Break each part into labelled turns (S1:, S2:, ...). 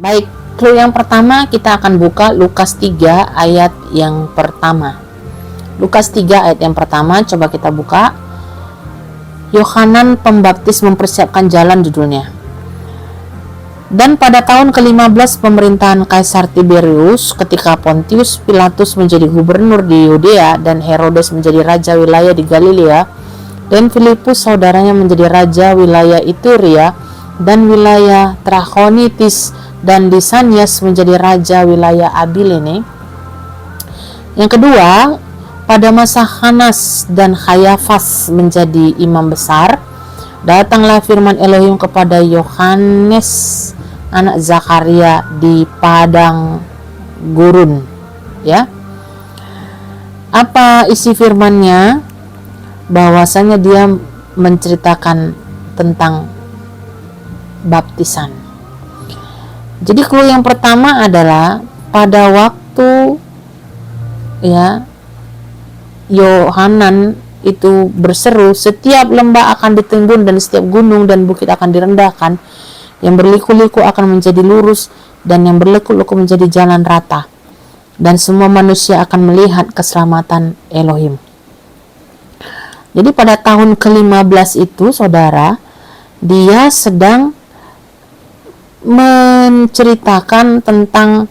S1: Baik, clue yang pertama kita akan buka Lukas 3 ayat yang pertama. Lukas 3 ayat yang pertama, coba kita buka. Yohanan Pembaptis mempersiapkan jalan judulnya. Dan pada tahun ke-15 pemerintahan Kaisar Tiberius, ketika Pontius Pilatus menjadi gubernur di Yudea dan Herodes menjadi raja wilayah di Galilea, dan Filipus saudaranya menjadi raja wilayah Iturea dan wilayah Trachonitis, dan Lisanias menjadi raja wilayah Abilene. Yang kedua, pada masa Hanas dan Kayafas menjadi imam besar, datanglah firman Elohim kepada Yohanes anak Zakaria di padang gurun. Ya, apa isi firmannya? Bahwasanya dia menceritakan tentang baptisan. Jadi clue yang pertama adalah pada waktu Yohanan itu berseru, setiap lembah akan ditimbun dan setiap gunung dan bukit akan direndahkan, yang berliku-liku akan menjadi lurus dan yang berleku-leku menjadi jalan rata, dan semua manusia akan melihat keselamatan Elohim. Jadi pada tahun ke-15 itu, saudara, dia sedang menceritakan tentang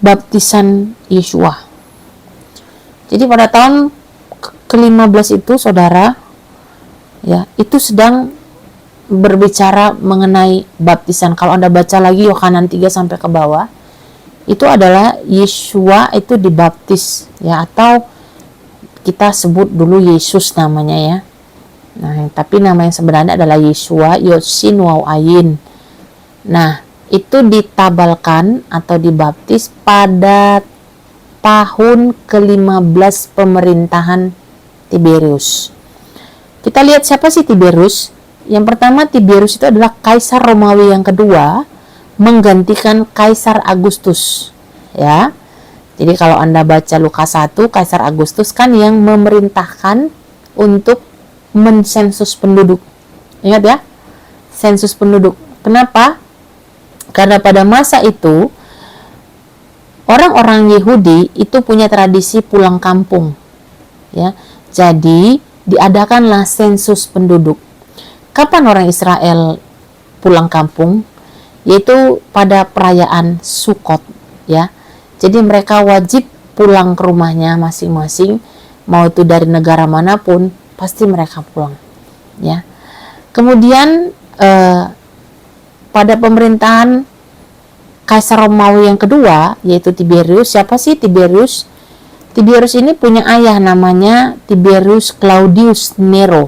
S1: baptisan Yeshua. Jadi pada tahun ke-15 itu, saudara, itu sedang berbicara mengenai baptisan. Kalau Anda baca lagi Yohanan 3 sampai ke bawah, itu adalah Yeshua itu dibaptis, atau kita sebut dulu Yesus namanya, ya. Nah, tapi nama yang sebenarnya adalah Yeshua, Yod-Shin Waw-Ayin. Nah, itu ditabalkan atau dibaptis pada tahun ke-15 pemerintahan Tiberius. Kita lihat siapa sih Tiberius? Yang pertama, Tiberius itu adalah Kaisar Romawi yang kedua, menggantikan Kaisar Agustus. Ya. Jadi kalau Anda baca Lukas 1, Kaisar Agustus kan yang memerintahkan untuk mensensus penduduk. Ingat ya, sensus penduduk. Kenapa? Karena pada masa itu orang-orang Yahudi itu punya tradisi pulang kampung, ya. Jadi diadakanlah sensus penduduk. Kapan orang Israel pulang kampung? Yaitu pada perayaan Sukot, ya. Jadi mereka wajib pulang ke rumahnya masing-masing, mau itu dari negara manapun, pasti mereka pulang, ya. Kemudian pada pemerintahan Kaisar Romawi yang kedua, yaitu Tiberius. Siapa sih Tiberius? Tiberius ini punya ayah namanya Tiberius Claudius Nero.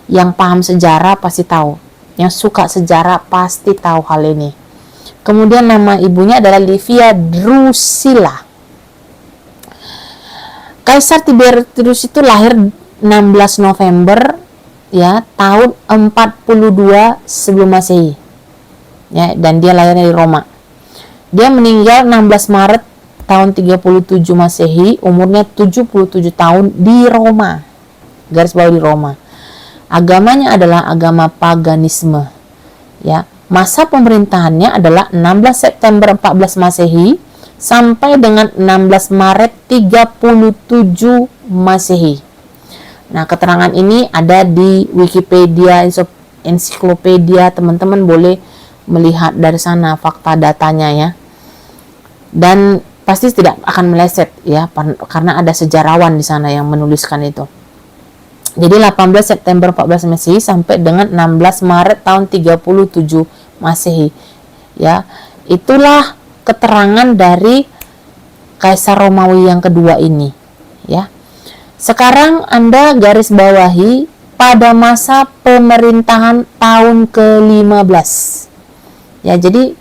S1: Yang paham sejarah pasti tahu, yang suka sejarah pasti tahu hal ini. Kemudian nama ibunya adalah Livia Drusilla. Kaisar Tiberius itu lahir 16 November tahun 42 sebelum Masehi. Ya, dan dia lahirnya di Roma. Dia meninggal 16 Maret tahun 37 Masehi, umurnya 77 tahun di Roma. Garis bawah di Roma. Agamanya adalah agama paganisme. Ya, masa pemerintahannya adalah 16 September 14 Masehi sampai dengan 16 Maret 37 Masehi. Nah, keterangan ini ada di Wikipedia, ensiklopedia, teman-teman boleh melihat dari sana fakta datanya, ya. Dan pasti tidak akan meleset, ya, karena ada sejarawan di sana yang menuliskan itu. Jadi 18 September 14 Masehi sampai dengan 16 Maret tahun 37 Masehi. Ya, itulah keterangan dari Kaisar Romawi yang kedua ini, ya. Sekarang Anda garis bawahi pada masa pemerintahan tahun ke-15. Ya, jadi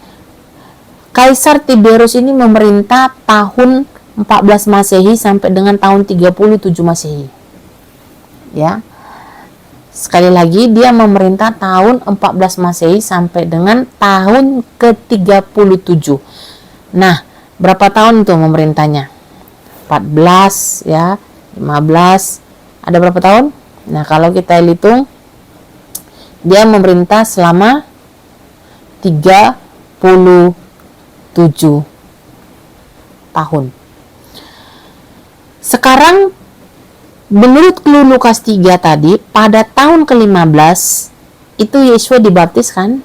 S1: Kaisar Tiberius ini memerintah tahun 14 Masehi sampai dengan tahun 37 Masehi. Ya. Sekali lagi, dia memerintah tahun 14 Masehi sampai dengan tahun ke-37. Nah, berapa tahun itu memerintahnya? 14, ya. 15, ada berapa tahun? Nah, kalau kita hitung, dia memerintah selama 3 tahun. Sekarang menurut clue Lukas 3 tadi, pada tahun ke-15 itu Yesus dibaptis kan?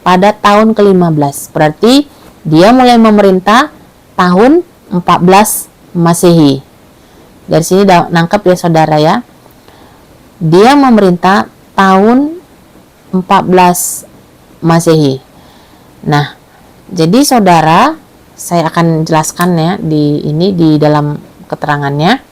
S1: Pada tahun ke-15. Berarti dia mulai memerintah tahun 14 Masehi. Dari sini nangkep ya saudara ya. Dia memerintah tahun 14 Masehi. Nah, jadi saudara, saya akan jelaskan ya di dalam keterangannya.